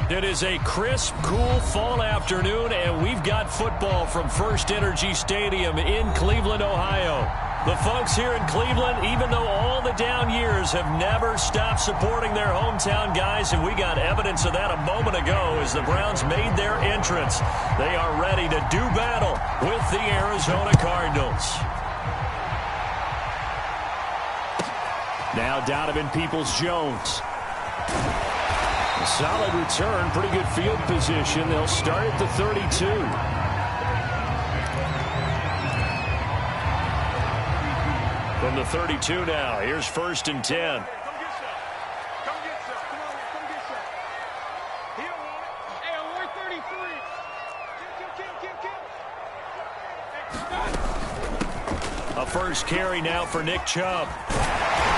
It is a crisp, cool fall afternoon, and we've got football from First Energy Stadium in Cleveland, Ohio. The folks here in Cleveland, even though all the down years, have never stopped supporting their hometown guys, and we got evidence of that a moment ago as the Browns made their entrance. They are ready to do battle with the Arizona Cardinals. Now Donovan Peoples-Jones. A solid return, pretty good field position. They'll start at the 32. From the 32 now, here's 1st and 10. A first carry now for Nick Chubb.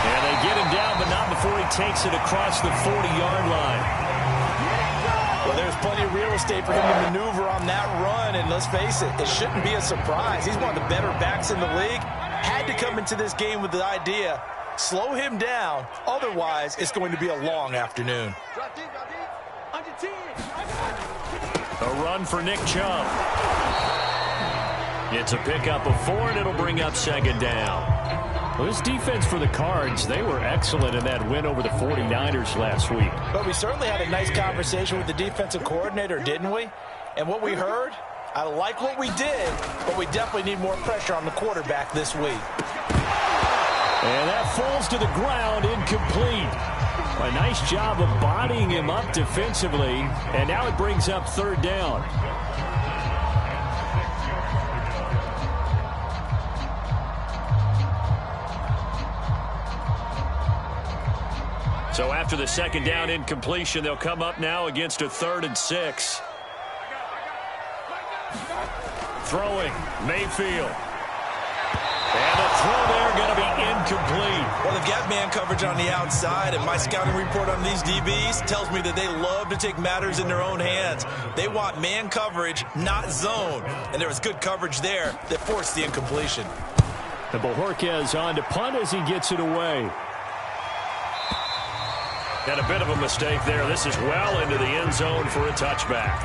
And they get him down, but not before he takes it across the 40-yard line. Well, there's plenty of real estate for him to maneuver on that run, and let's face it, it shouldn't be a surprise. He's one of the better backs in the league. Had to come into this game with the idea, slow him down, otherwise it's going to be a long afternoon. A run for Nick Chubb. It's a pickup of 4, and it'll bring up 2nd down. Well, this defense for the Cards, they were excellent in that win over the 49ers last week. But we certainly had a nice conversation with the defensive coordinator, didn't we? And what we heard, I like what we did, but we definitely need more pressure on the quarterback this week. And that falls to the ground, incomplete. A nice job of bodying him up defensively, and now it brings up 3rd down. So after the 2nd down incompletion, they'll come up now against a 3rd and 6. Throwing, Mayfield. And the throw there going to be incomplete. Well, they've got man coverage on the outside, and my scouting report on these DBs tells me that they love to take matters in their own hands. They want man coverage, not zone. And there was good coverage there that forced the incompletion. And Bojorquez on to punt as he gets it away. And a bit of a mistake there. This is well into the end zone for a touchback.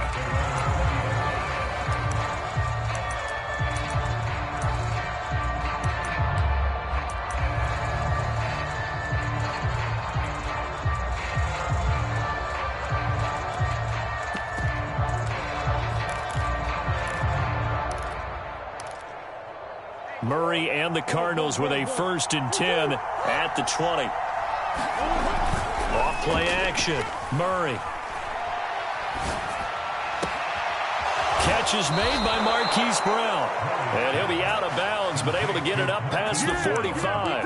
Murray and the Cardinals with a 1st and 10 at the 20. Off play action. Murray. Catch is made by Marquise Brown. And he'll be out of bounds, but able to get it up past the 45.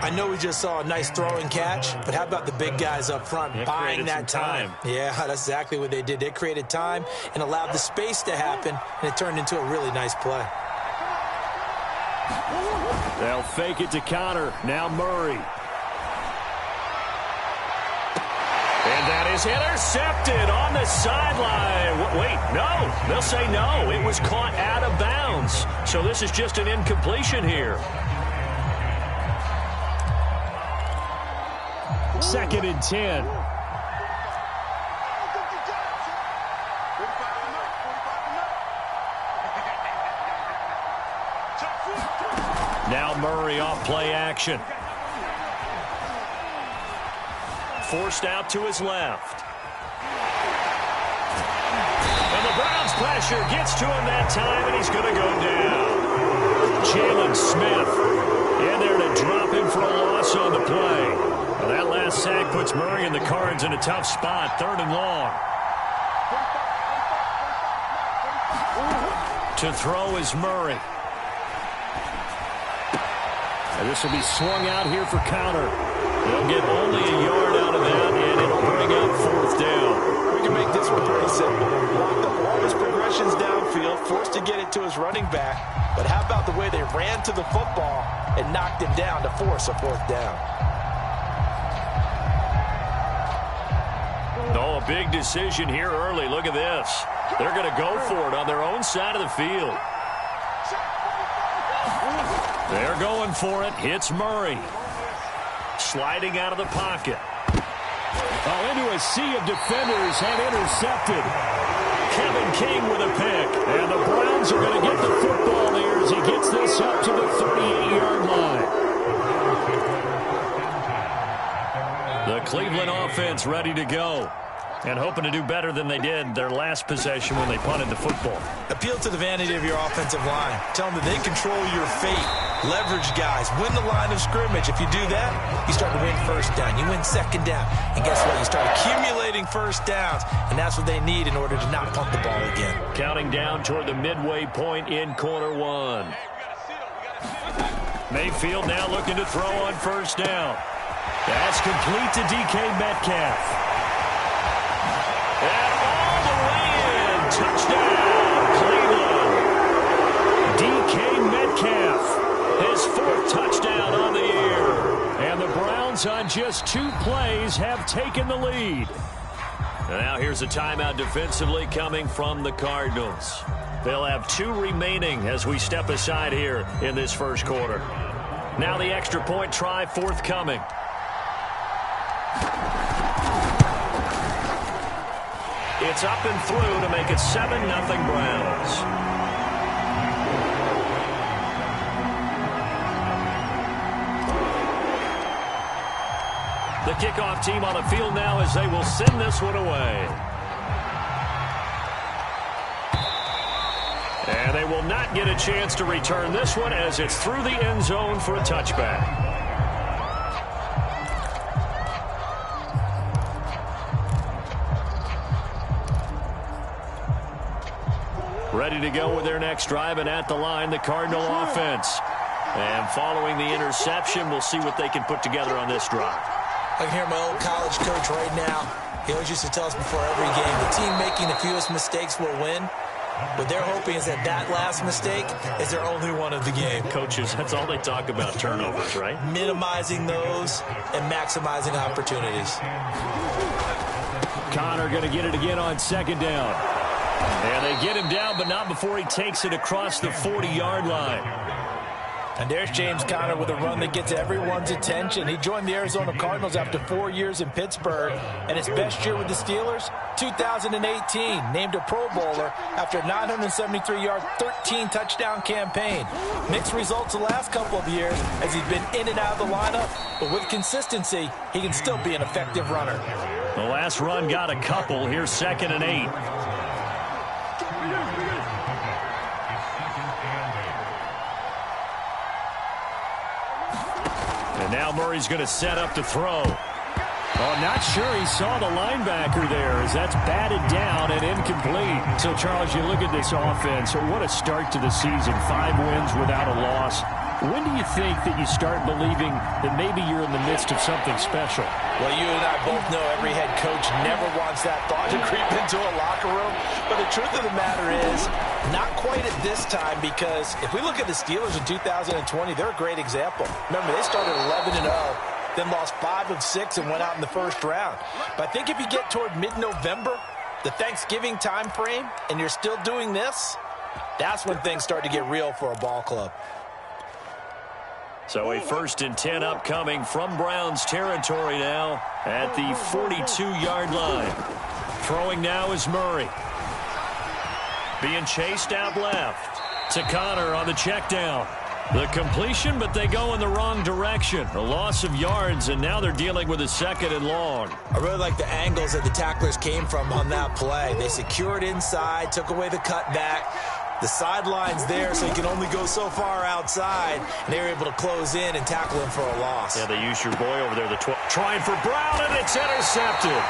I know we just saw a nice throwing catch, but how about the big guys up front buying that time? Yeah, that's exactly what they did. They created time and allowed the space to happen, and it turned into a really nice play. They'll fake it to counter. Now Murray. And that is intercepted on the sideline. Wait, no. They'll say no. It was caught out of bounds. So this is just an incompletion here. 2nd and 10. Now Murray off play action. Forced out to his left. And the Browns pressure gets to him that time, and he's going to go down. Jalen Smith in there to drop him for a loss on the play. Well, that last sack puts Murray and the Cards in a tough spot, 3rd and long. To throw is Murray. And this will be swung out here for counter. They'll get only a yard out of that, and it'll bring up 4th down. We can make this one pretty simple. Locked up all his progressions downfield, forced to get it to his running back. But how about the way they ran to the football and knocked him down to force a 4th down? No, a big decision here early. Look at this. They're going to go for it on their own side of the field. They're going for it. Hits Murray. Sliding out of the pocket. Oh, into a sea of defenders and intercepted. Kevin King with a pick. And the Browns are going to get the football here as he gets this up to the 38-yard line. The Cleveland offense ready to go. And hoping to do better than they did their last possession when they punted the football. Appeal to the vanity of your offensive line. Tell them that they control your fate. Leverage guys. Win the line of scrimmage. If you do that, you start to win first down. You win second down. And guess what? You start accumulating first downs. And that's what they need in order to not punt the ball again. Counting down toward the midway point in quarter one. Mayfield now looking to throw on first down. That's complete to DK Metcalf. And all the way in. Touchdown, Cleveland. DK Metcalf, his fourth touchdown on the year. And the Browns on just 2 plays have taken the lead. And now here's a timeout defensively coming from the Cardinals. They'll have 2 remaining as we step aside here in this first quarter. Now the extra point try forthcoming. It's up and through to make it 7-0 Browns. The kickoff team on the field now as they will send this one away. And they will not get a chance to return this one as it's through the end zone for a touchback. Ready to go with their next drive, and at the line, the Cardinal offense. And following the interception, we'll see what they can put together on this drive. I can hear my old college coach right now. He always used to tell us before every game, the team making the fewest mistakes will win. What they're hoping is that that last mistake is their only one of the game. Coaches, that's all they talk about, turnovers, right? Minimizing those and maximizing opportunities. Connor going to get it again on second down. And they get him down, but not before he takes it across the 40-yard line. And there's James Conner with a run that gets everyone's attention. He joined the Arizona Cardinals after 4 years in Pittsburgh. And his best year with the Steelers, 2018, named a Pro Bowler after a 973-yard, 13-touchdown campaign. Mixed results the last couple of years as he's been in and out of the lineup. But with consistency, he can still be an effective runner. The last run got a couple. Here's 2nd and 8. And now Murray's going to set up to throw. Oh, not sure he saw the linebacker there as that's batted down and incomplete. So, Charles, you look at this offense. What a start to the season. 5 wins without a loss. When do you think that you start believing that maybe you're in the midst of something special? Well, you and I both know every head coach never wants that thought to creep into a locker room. But the truth of the matter is, not quite at this time, because if we look at the Steelers in 2020, they're a great example. Remember, they started 11-0, then lost 5 of 6 and went out in the first round. But I think if you get toward mid-November, the Thanksgiving time frame, and you're still doing this, that's when things start to get real for a ball club. So a 1st and 10 upcoming from Browns territory now at the 42-yard line. Throwing now is Murray. Being chased out left to Connor on the check down. The completion, but they go in the wrong direction. A loss of yards, and now they're dealing with a 2nd and long. I really like the angles that the tacklers came from on that play. They secured inside, took away the cutback. The sideline's there, so you can only go so far outside, and they were able to close in and tackle him for a loss. Yeah, they used your boy over there, trying for Brown, and it's intercepted.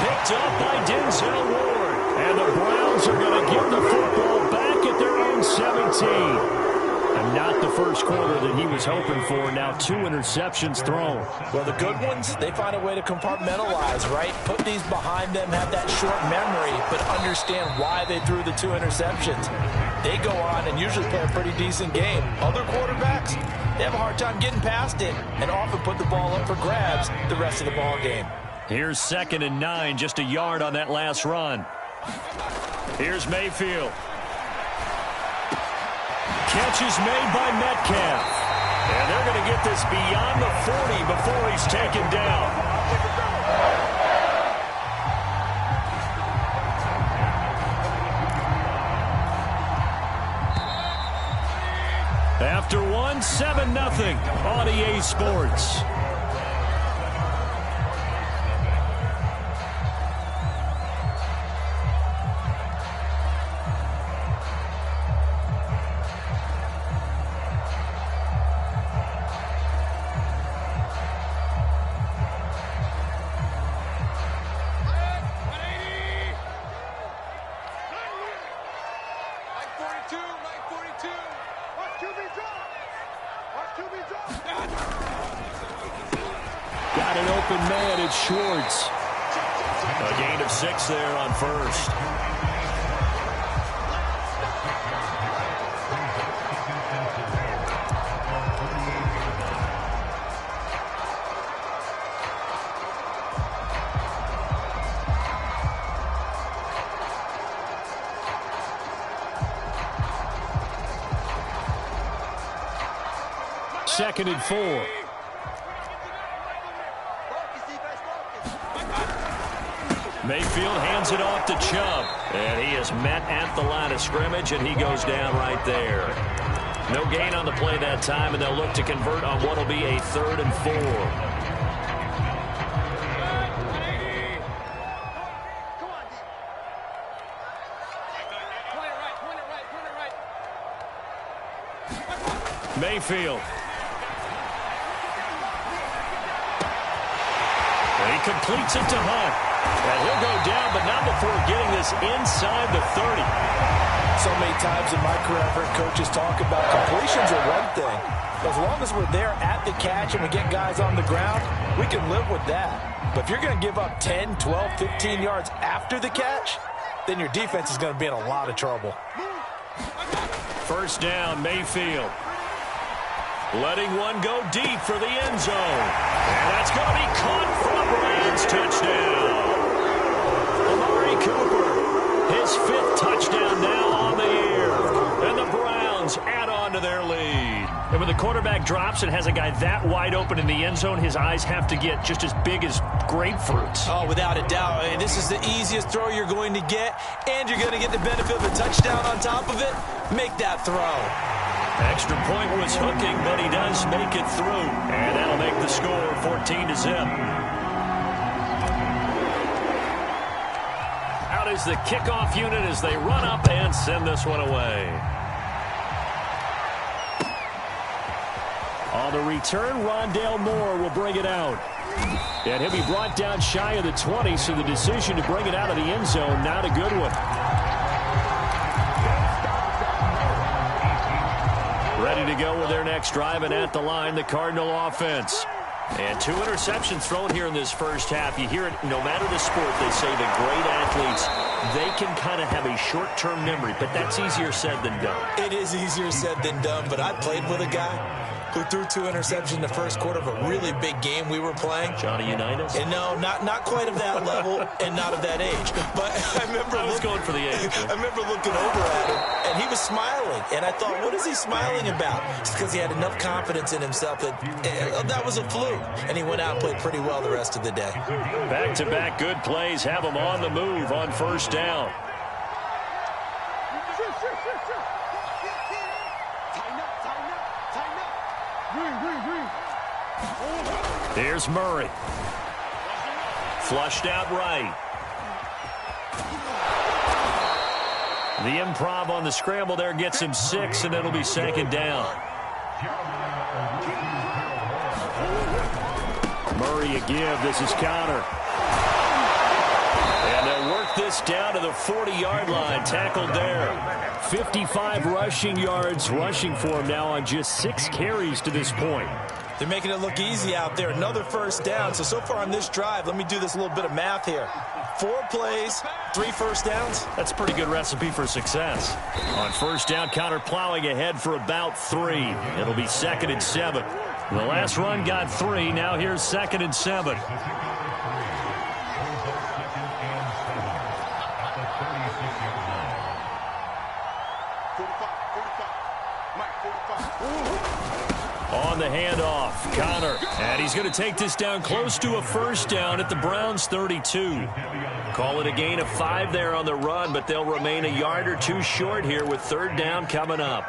Picked up by Denzel Ward. And the Browns are going to get the football back at their own 17. And not the first quarter that he was hoping for. Now 2 interceptions thrown. Well, the good ones, they find a way to compartmentalize, right? Put these behind them, have that short memory, but understand why they threw the 2 interceptions. They go on and usually play a pretty decent game. Other quarterbacks, they have a hard time getting past it and often put the ball up for grabs the rest of the ball game. Here's 2nd and 9, just a yard on that last run. Here's Mayfield. Catch is made by Metcalf. And they're going to get this beyond the 40 before he's taken down. after one, 7-0 on EA Sports. Got an open man, it's Schwartz. A gain of 6 there on first. Second and 4. Mayfield hands it off to Chubb. And he is met at the line of scrimmage, and he goes down right there. No gain on the play that time, and they'll look to convert on what will be a 3rd and 4. Mayfield. And he completes it to Hunt. And he'll go down, but not before getting this inside the 30. So many times in my career, I've heard coaches talk about completions are one thing. As long as we're there at the catch and we get guys on the ground, we can live with that. But if you're going to give up 10, 12, 15 yards after the catch, then your defense is going to be in a lot of trouble. First down, Mayfield. Letting one go deep for the end zone. And that's going to be caught for the Browns. Touchdown. Amari Cooper, his 5th touchdown now on the year. And the Browns add on to their lead. And when the quarterback drops and has a guy that wide open in the end zone, his eyes have to get just as big as grapefruits. Oh, without a doubt. And this is the easiest throw you're going to get, and you're going to get the benefit of a touchdown on top of it. Make that throw. Extra point was hooking, but he does make it through. And that'll make the score 14-0. Out is the kickoff unit as they run up and send this one away. On the return, Rondale Moore will bring it out. And he'll be brought down shy of the 20, so the decision to bring it out of the end zone, not a good one. Ready to go with their next drive, and at the line, the Cardinal offense. And 2 interceptions thrown here in this first half. You hear it, no matter the sport, they say the great athletes, they can kind of have a short-term memory, but that's easier said than done. It is easier said than done, but I played with a guy who threw 2 interceptions in the first quarter of a really big game we were playing. Johnny Unitas? And no, not quite of that level and not of that age. But I remember going for the age. I remember looking over at him, and he was smiling. And I thought, what is he smiling about? It's because he had enough confidence in himself that that was a fluke. And he went out and played pretty well the rest of the day. Back-to-back good plays have him on the move on first down. Here's Murray. Flushed out right. The improv on the scramble there gets him 6, and it'll be 2nd down. Murray a give. This is Connor. And they'll work this down to the 40-yard line. Tackled there. 55 rushing yards rushing for him now on just 6 carries to this point. They're making it look easy out there. Another first down. So far on this drive, let me do this little bit of math here. 4 plays, 3 first downs. That's a pretty good recipe for success. On first down, Connor plowing ahead for about 3. It'll be 2nd and 7. The last run got 3. Now here's 2nd and 7. On the handoff, Connor. And he's going to take this down close to a first down at the Browns' 32. Call it a gain of 5 there on the run, but they'll remain a yard or 2 short here with 3rd down coming up.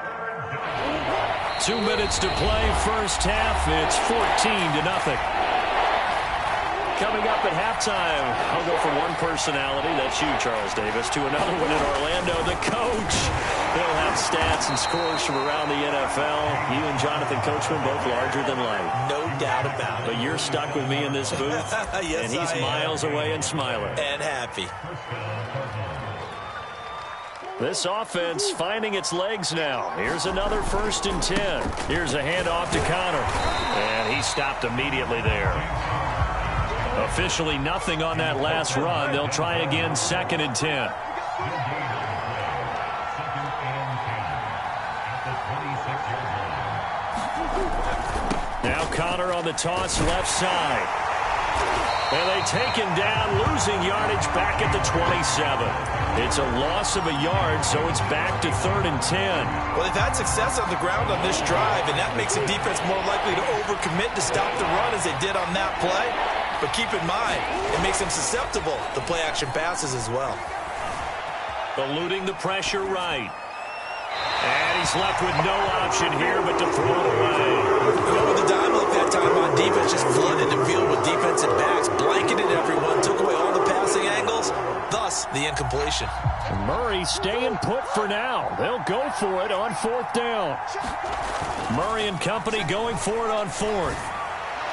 2 minutes to play, first half. It's 14-0. Coming up at halftime, I'll go from one personality, that's you, Charles Davis, to another one in Orlando, the coach. They'll have stats and scores from around the NFL. You and Jonathan Coachman both larger than life. No doubt about it. But you're stuck with me in this booth, yes, and he's miles away and smiling. And happy. This offense finding its legs now. Here's another 1st and 10. Here's a handoff to Connor. And he stopped immediately there. Officially nothing on that last run. They'll try again 2nd and 10. Now Connor on the toss left side. And they take him down, losing yardage back at the 27. It's a loss of a yard, so it's back to 3rd and 10. Well, they've had success on the ground on this drive, and that makes the defense more likely to overcommit to stop the run as they did on that play. But keep in mind, it makes them susceptible to play-action passes as well. Eluding the pressure right. And he's left with no option here but to throw it away. With the dime like that time on defense, just flooded the field with defensive backs, blanketed everyone, took away all the passing angles, thus the incompletion. Murray staying put for now. They'll go for it on 4th down. Murray and company going for it on 4th.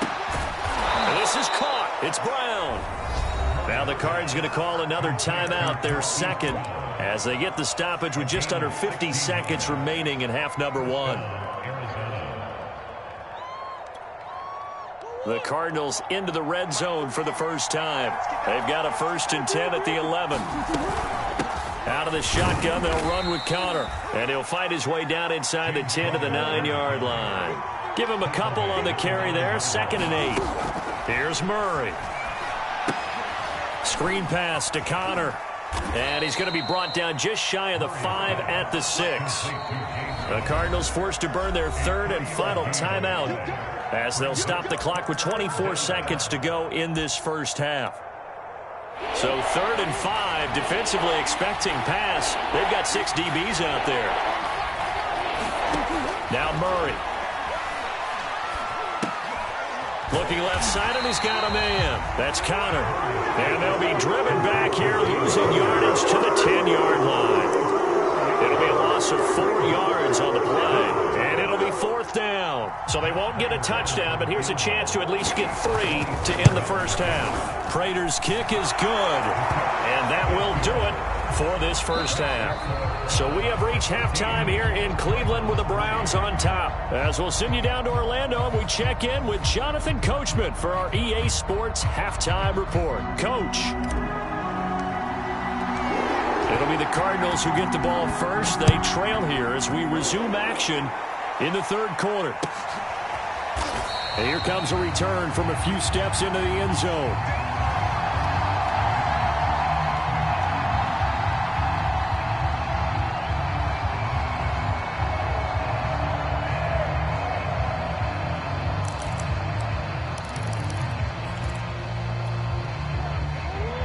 And this is caught. It's Brown. Now the Cards going to call another timeout, their 2nd, as they get the stoppage with just under 50 seconds remaining in half number 1. The Cardinals into the red zone for the first time. They've got a 1st and 10 at the 11. Out of the shotgun, they'll run with Connor. And he'll fight his way down inside the 10 to the 9-yard line. Give him a couple on the carry there, 2nd and 8. Here's Murray. Screen pass to Connor. And he's going to be brought down just shy of the 5 at the 6. The Cardinals forced to burn their 3rd and final timeout as they'll stop the clock with 24 seconds to go in this first half. So 3rd and 5, defensively expecting pass. They've got 6 DBs out there. Now Murray. Looking left side, and he's got a man. That's Connor. And they'll be driven back here, losing yardage to the 10-yard line. It'll be a loss of 4 yards on the play. And it'll be 4th down. So they won't get a touchdown, but here's a chance to at least get 3 to end the first half. Prater's kick is good. And that will do it for this first half. So we have reached halftime here in Cleveland with the Browns on top. As we'll send you down to Orlando, and we check in with Jonathan Coachman for our EA Sports Halftime Report. Coach. It'll be the Cardinals who get the ball first. They trail here as we resume action in the 3rd quarter. And here comes a return from a few steps into the end zone.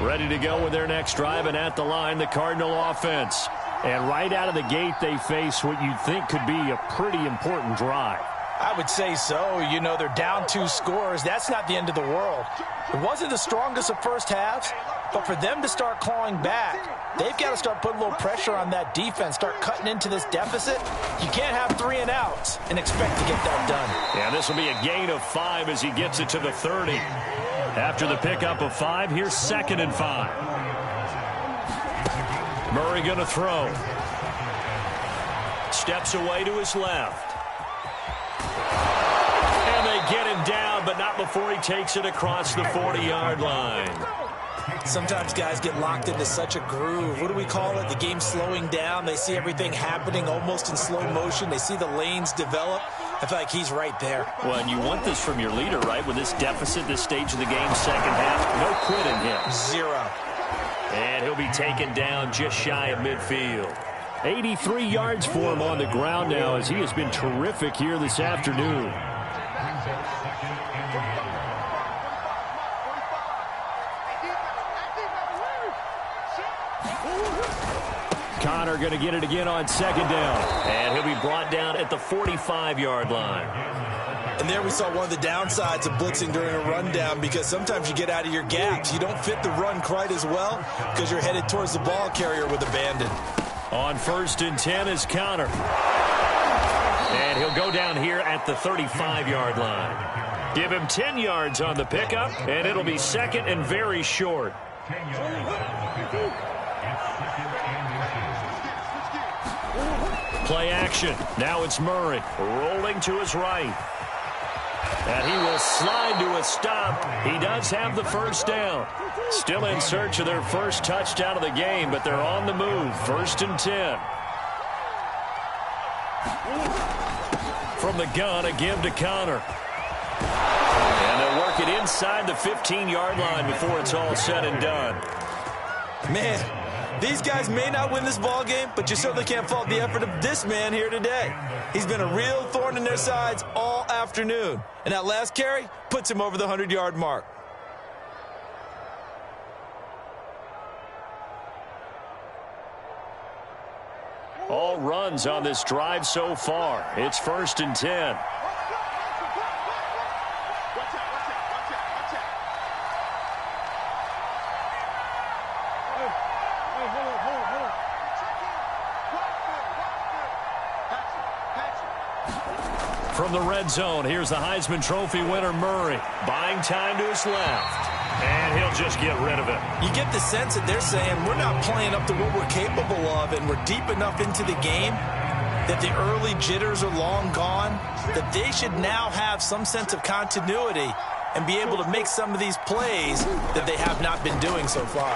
Ready to go with their next drive, and at the line, the Cardinal offense. And right out of the gate, they face what you'd think could be a pretty important drive. I would say so. You know, they're down 2 scores. That's not the end of the world. It wasn't the strongest of first halves, but for them to start clawing back, they've got to start putting a little pressure on that defense, start cutting into this deficit. You can't have 3 and outs and expect to get that done. Yeah, this will be a gain of 5 as he gets it to the 30. After the pickup of 5, here's 2nd and 5. Murray going to throw. Steps away to his left. And they get him down, but not before he takes it across the 40-yard line. Sometimes guys get locked into such a groove. What do we call it? The game slowing down. They see everything happening almost in slow motion. They see the lanes develop. I feel like he's right there. Well, and you want this from your leader, right? With this deficit, this stage of the game, second half, no quit in him. 0. And he'll be taken down just shy of midfield. 83 yards for him on the ground now as he has been terrific here this afternoon. Connor are going to get it again on second down. And he'll be brought down at the 45-yard line. And there we saw one of the downsides of blitzing during a rundown, because sometimes you get out of your gaps. You don't fit the run quite as well because you're headed towards the ball carrier with abandon. On 1st and 10 is Conner. And he'll go down here at the 35-yard line. Give him 10 yards on the pickup, and it'll be second and very short. Play action. Now it's Murray rolling to his right. And he will slide to a stop. He does have the first down. Still in search of their first touchdown of the game, but they're on the move. 1st and 10. From the gun, a give to Conner. And they'll work it inside the 15-yard line before it's all said and done. Man, these guys may not win this ball game, but you certainly can't fault the effort of this man here today. He's been a real thorn in their sides all afternoon. And that last carry puts him over the 100-yard mark. All runs on this drive so far. It's 1st and 10. From the red zone, here's the Heisman Trophy winner, Murray. Buying time to his left. And he'll just get rid of it. You get the sense that they're saying we're not playing up to what we're capable of, and we're deep enough into the game that the early jitters are long gone, that they should now have some sense of continuity and be able to make some of these plays that they have not been doing so far.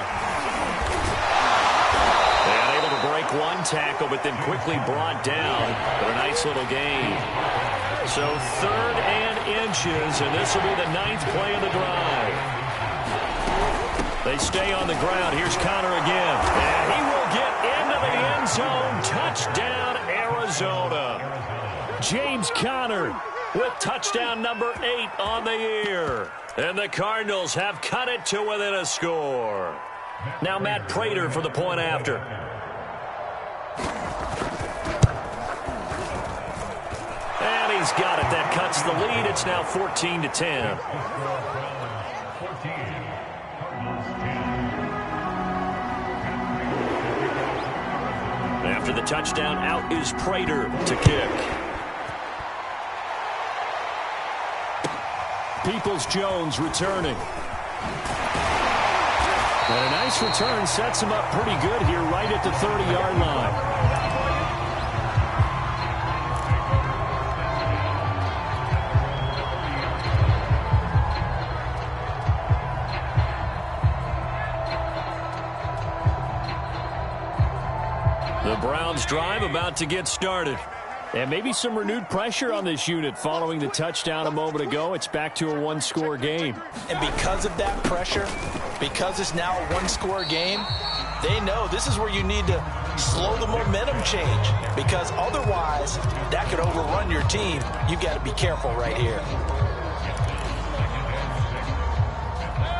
And able to break one tackle, but then quickly brought down. But a nice little gain. So 3rd and inches, and this will be the 9th play of the drive. They stay on the ground. Here's Conner again. And he will get into the end zone. Touchdown, Arizona. James Conner with touchdown number 8 on the year. And the Cardinals have cut it to within a score. Now Matt Prater for the point after. And he's got it. That cuts the lead. It's now 14-10. After the touchdown, out is Prater to kick. Peoples-Jones returning. And a nice return sets him up pretty good here right at the 30-yard line. The Browns drive about to get started. And maybe some renewed pressure on this unit following the touchdown a moment ago. It's back to a one-score game. And because of that pressure, because it's now a one-score game, they know this is where you need to slow the momentum change, because otherwise that could overrun your team. You've got to be careful right here.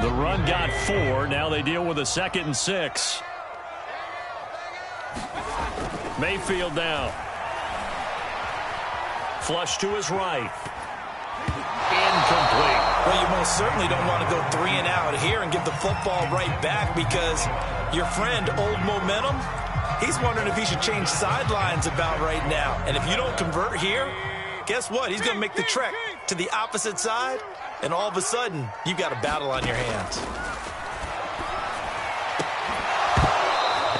The run got 4. Now they deal with a 2nd and 6. Mayfield now. Flush to his right. Incomplete. Well, you most certainly don't want to go 3 and out here and give the football right back, because your friend, Old Momentum, he's wondering if he should change sidelines about right now. And if you don't convert here, guess what? He's going to make the trek to the opposite side, and all of a sudden, you've got a battle on your hands.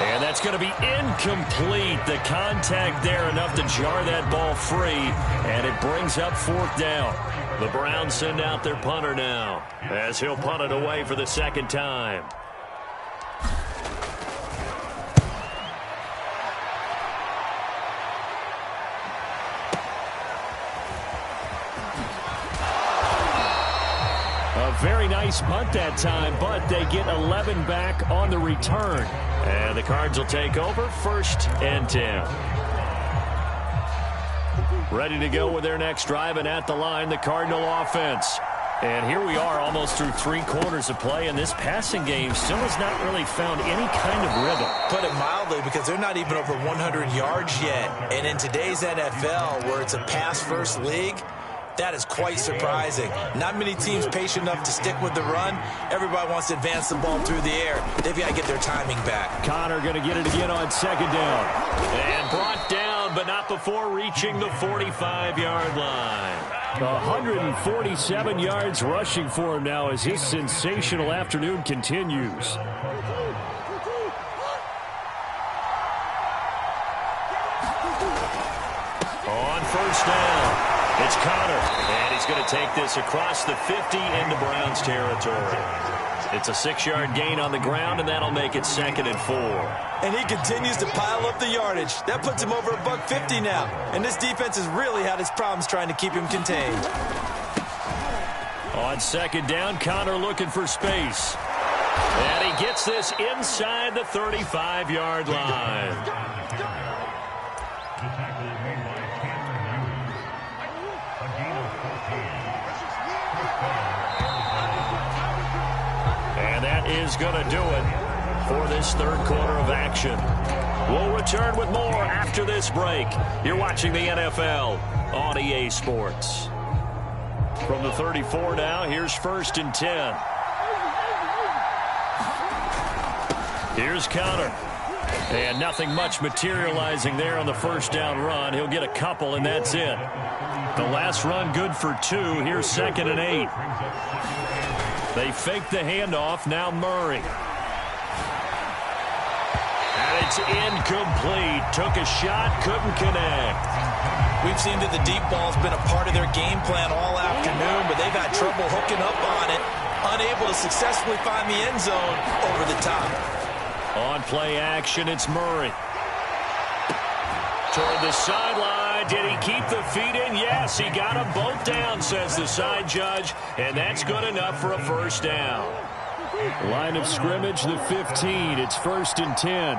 And that's going to be incomplete. The contact there enough to jar that ball free, and it brings up 4th down. The Browns send out their punter now, as he'll punt it away for the 2nd time. A very nice punt that time, but they get 11 back on the return. And the Cards will take over 1st and 10. Ready to go with their next drive, and at the line, the Cardinal offense. And here we are almost through 3 quarters of play, and this passing game still has not really found any kind of rhythm. Put it mildly, because they're not even over 100 yards yet. And in today's NFL, where it's a pass-first league, that is quite surprising. Not many teams patient enough to stick with the run. Everybody wants to advance the ball through the air. They've got to get their timing back. Connor going to get it again on 2nd down. And brought down, but not before reaching the 45-yard line. 147 yards rushing for him now as his sensational afternoon continues. On 1st down, it's Connor, and he's going to take this across the 50 into Browns territory. It's a 6-yard gain on the ground, and that'll make it 2nd and 4. And he continues to pile up the yardage. That puts him over $150 now. And this defense has really had its problems trying to keep him contained. On 2nd down, Connor looking for space. And he gets this inside the 35-yard line. And that is going to do it for this 3rd quarter of action. We'll return with more after this break. You're watching the NFL on EA Sports. From the 34 now, here's 1st and 10. Here's Connor. And nothing much materializing there on the 1st down run. He'll get a couple, and that's it. The last run good for 2. Here's 2nd and 8. They fake the handoff. Now Murray. And it's incomplete. Took a shot, couldn't connect. We've seen that the deep ball's been a part of their game plan all afternoon, but they've had trouble hooking up on it, unable to successfully find the end zone over the top. On play action, it's Murray. Toward the sideline. Did he keep the feet in? Yes, he got them both down, says the side judge, and that's good enough for a 1st down. Line of scrimmage, the 15. It's 1st and 10.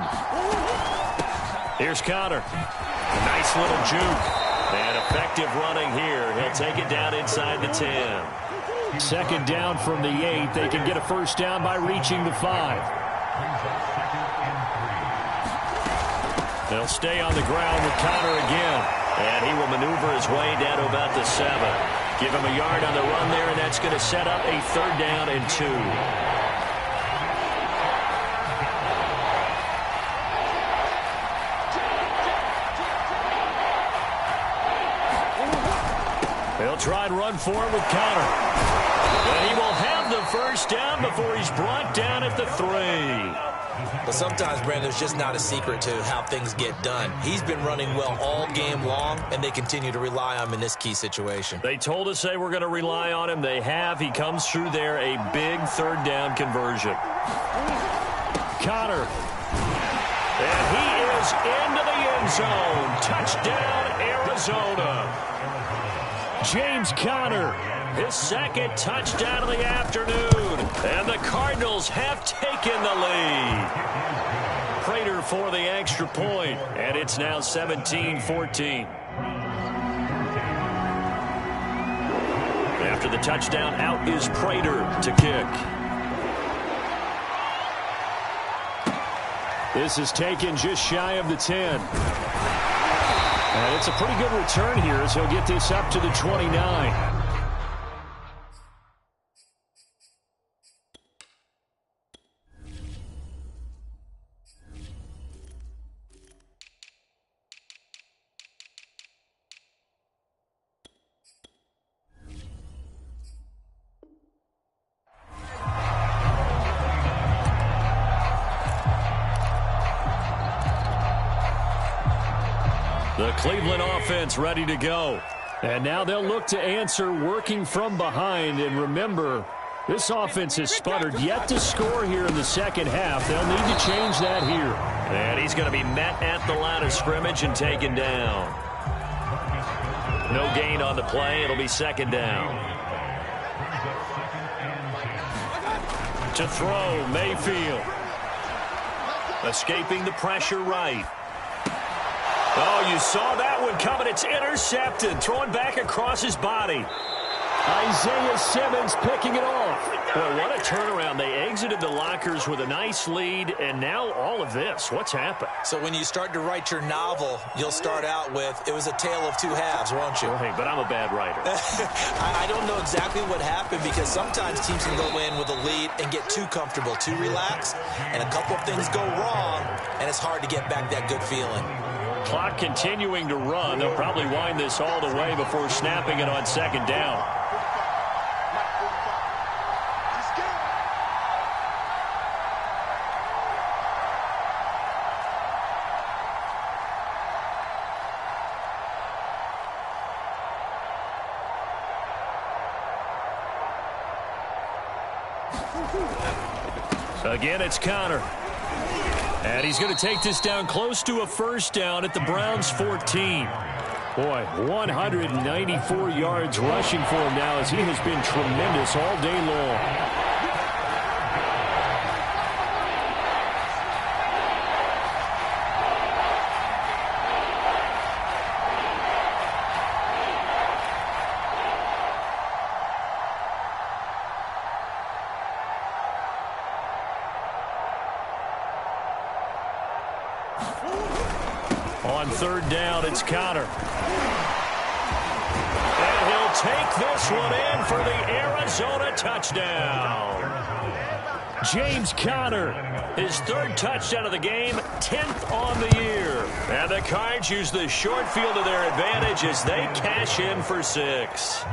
Here's Connor. Nice little juke. And effective running here. He'll take it down inside the 10. 2nd down from the 8. They can get a 1st down by reaching the 5. They'll stay on the ground with Connor again. And he will maneuver his way down to about the 7. Give him a yard on the run there, and that's going to set up a 3rd down and 2. They'll try and run for it with Connor. And he will have the 1st down before he's brought down at the 3. But sometimes, Brandon, there's just not a secret to how things get done. He's been running well all game long, and they continue to rely on him in this key situation. They told us they were going to rely on him. They have. He comes through there, a big 3rd down conversion. Connor. And he is into the end zone. Touchdown, Arizona. James Conner, his 2nd touchdown of the afternoon. And the Cardinals have taken the lead. Prater for the extra point, and it's now 17-14. After the touchdown, out is Prater to kick. This is taken just shy of the 10. And it's a pretty good return here as he'll get this up to the 29. The Cleveland offense ready to go. And now they'll look to answer working from behind. And remember, this offense has sputtered yet to score here in the 2nd half. They'll need to change that here. And he's going to be met at the line of scrimmage and taken down. No gain on the play. It'll be 2nd down. To throw, Mayfield. Escaping the pressure right. Oh, you saw that one coming. It's intercepted. Throwing back across his body. Isaiah Simmons picking it off. Boy, what a turnaround. They exited the lockers with a nice lead, and now all of this. What's happened? So when you start to write your novel, you'll start out with, it was a tale of two halves, won't you? Well, hey, but I'm a bad writer. I don't know exactly what happened, because sometimes teams can go in with a lead and get too comfortable, too relaxed, and a couple of things go wrong, and it's hard to get back that good feeling. Clock continuing to run. They'll probably wind this all the way before snapping it on second down. Again, it's Connor. And he's going to take this down close to a first down at the Browns' 14. Boy, 194 yards rushing for him now, as he has been tremendous all day long. On third down, it's Connor. And he'll take this one in for the Arizona touchdown. James Conner, his third touchdown of the game, 10th on the year. And the Cards use the short field to their advantage as they cash in for 6.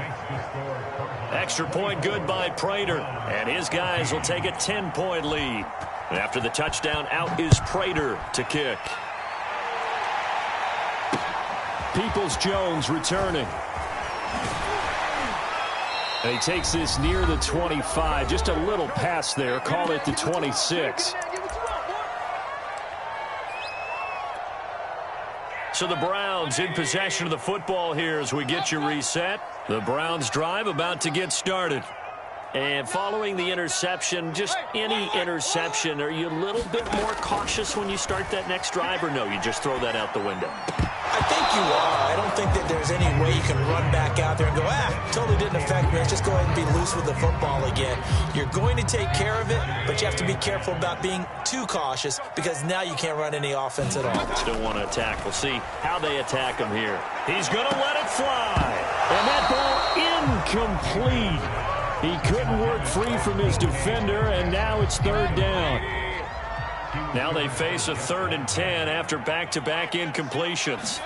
Extra point good by Prater, and his guys will take a 10-point lead. After the touchdown, out is Prater to kick. Peoples-Jones returning. And he takes this near the 25. Just a little pass there. Call it the 26. So the Browns in possession of the football here as we get you reset. The Browns drive about to get started. And following the interception, just any interception, are you a little bit more cautious when you start that next drive, or no, you just throw that out the window? I think you are. I don't think that there's any way you can run back out there and go, totally didn't affect me. Let's just go ahead and be loose with the football again. You're going to take care of it, but you have to be careful about being too cautious, because now you can't run any offense at all. Still want to attack. We'll see how they attack him here. He's going to let it fly. And that ball incomplete. He couldn't work free from his defender, and now it's third down. Now they face a 3rd and 10 after back-to-back incompletions.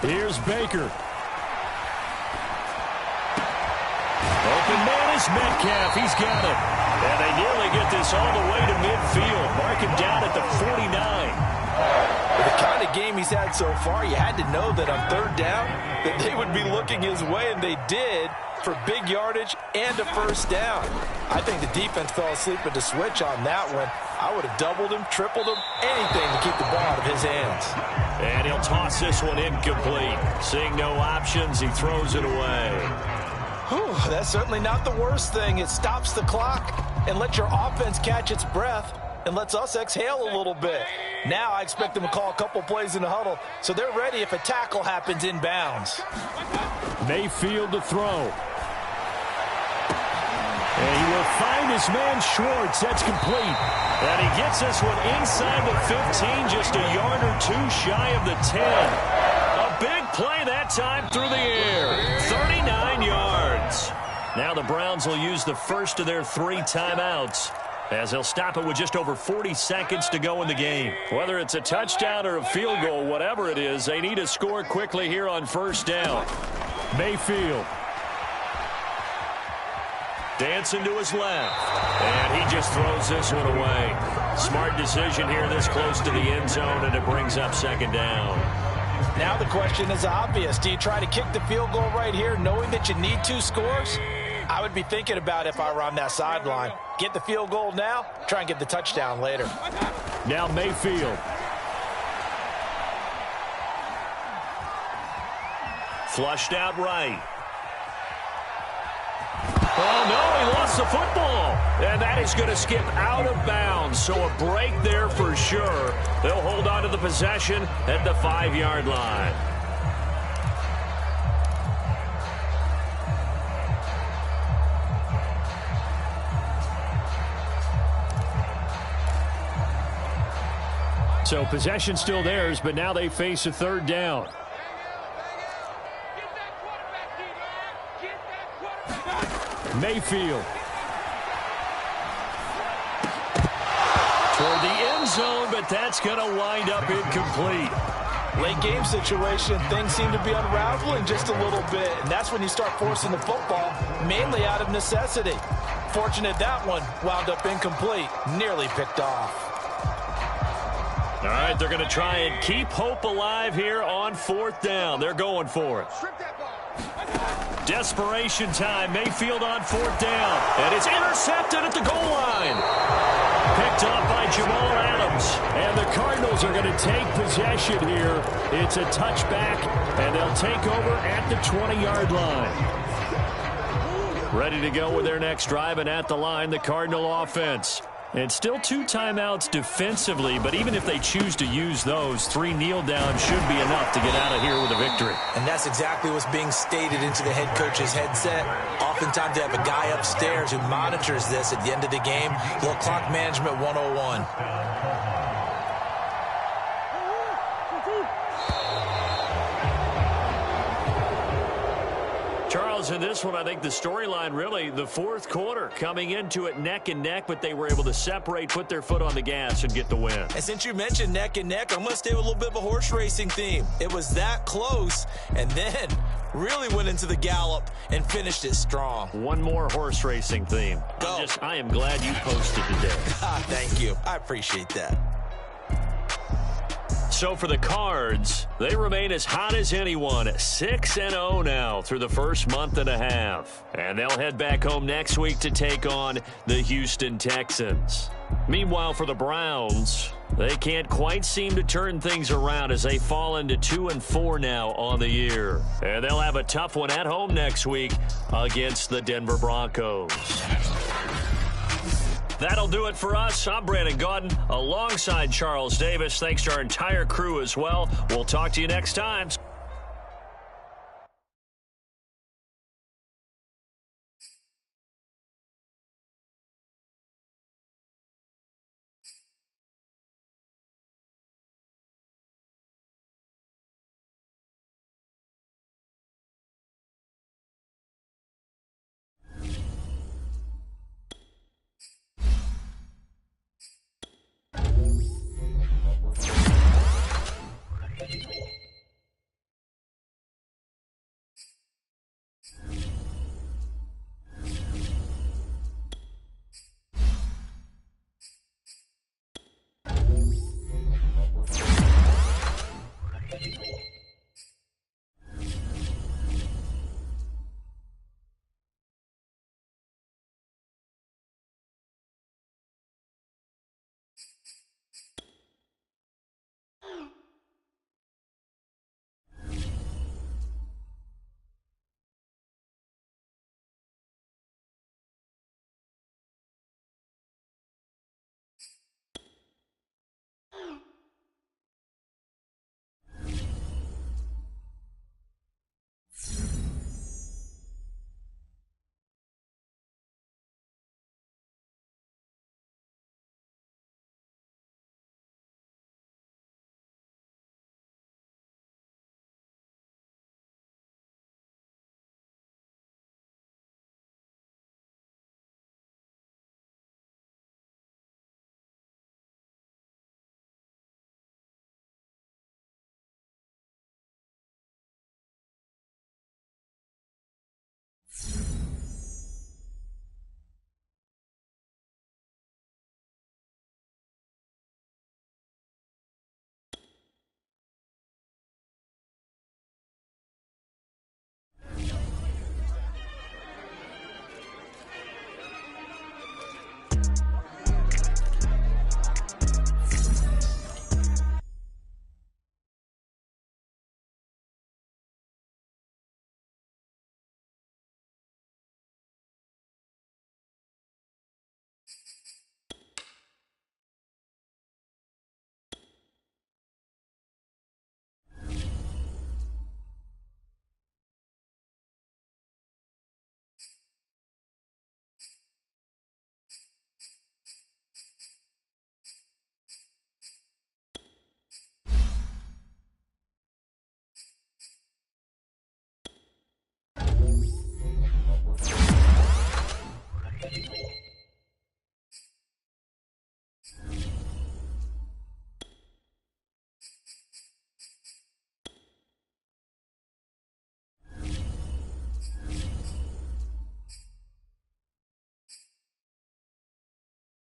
Here's Baker. Open man is Metcalf. He's got it. And they nearly get this all the way to midfield. Mark him down at the 49. With the kind of game he's had so far, you had to know that on third down that they would be looking his way, and they did, for big yardage and a first down. I think the defense fell asleep at the switch on that one. I would have doubled him, tripled him, anything to keep the ball out of his hands. And he'll toss this one incomplete. Seeing no options, he throws it away. Whew, that's certainly not the worst thing. It stops the clock and lets your offense catch its breath and lets us exhale a little bit. Now I expect them to call a couple plays in the huddle, so they're ready if a tackle happens inbounds. Mayfield to throw. And he will find his man Schwartz. That's complete. And he gets this one inside the 15, just a yard or two shy of the 10. A big play that time through the air. 39 yards. Now the Browns will use the first of their 3 timeouts, as they'll stop it with just over 40 seconds to go in the game. Whether it's a touchdown or a field goal, whatever it is, they need to score quickly here on first down. Mayfield. Dancing to his left. And he just throws this one away. Smart decision here this close to the end zone, and it brings up second down. Now the question is obvious. Do you try to kick the field goal right here knowing that you need 2 scores? I would be thinking about it if I were on that sideline. Get the field goal now, try and get the touchdown later. Now Mayfield. Flushed out right. Oh, no, he lost the football. And that is going to skip out of bounds. So a break there for sure. They'll hold on to the possession at the 5-yard line. So possession still theirs, but now they face a third down. Mayfield. Toward the end zone, but that's going to wind up incomplete. Late game situation, things seem to be unraveling just a little bit, and that's when you start forcing the football, mainly out of necessity. Fortunate that one wound up incomplete, nearly picked off. All right, they're going to try and keep hope alive here on fourth down. They're going for it. Desperation time. Mayfield on fourth down. And it's intercepted at the goal line. Picked up by Jamal Adams. And the Cardinals are going to take possession here. It's a touchback, and they'll take over at the 20-yard line. Ready to go with their next drive, and at the line, the Cardinal offense. And still 2 timeouts defensively, but even if they choose to use those, 3 kneel downs should be enough to get out of here with a victory. And that's exactly what's being stated into the head coach's headset. Oftentimes they have a guy upstairs who monitors this at the end of the game. Little clock management 101. Charles, in this one, I think the storyline really, the fourth quarter, coming into it neck and neck, but they were able to separate, put their foot on the gas, and get the win. And since you mentioned neck and neck, I'm going to stay with a little bit of a horse racing theme. It was that close, and then really went into the gallop and finished it strong. One more horse racing theme. Go. I am glad you posted today. Thank you. I appreciate that. So for the Cards, they remain as hot as anyone, 6-0 now through the first month and a half. And they'll head back home next week to take on the Houston Texans. Meanwhile, for the Browns, they can't quite seem to turn things around as they fall into 2-4 now on the year. And they'll have a tough one at home next week against the Denver Broncos. That'll do it for us. I'm Brandon Gaudin alongside Charles Davis. Thanks to our entire crew as well. We'll talk to you next time.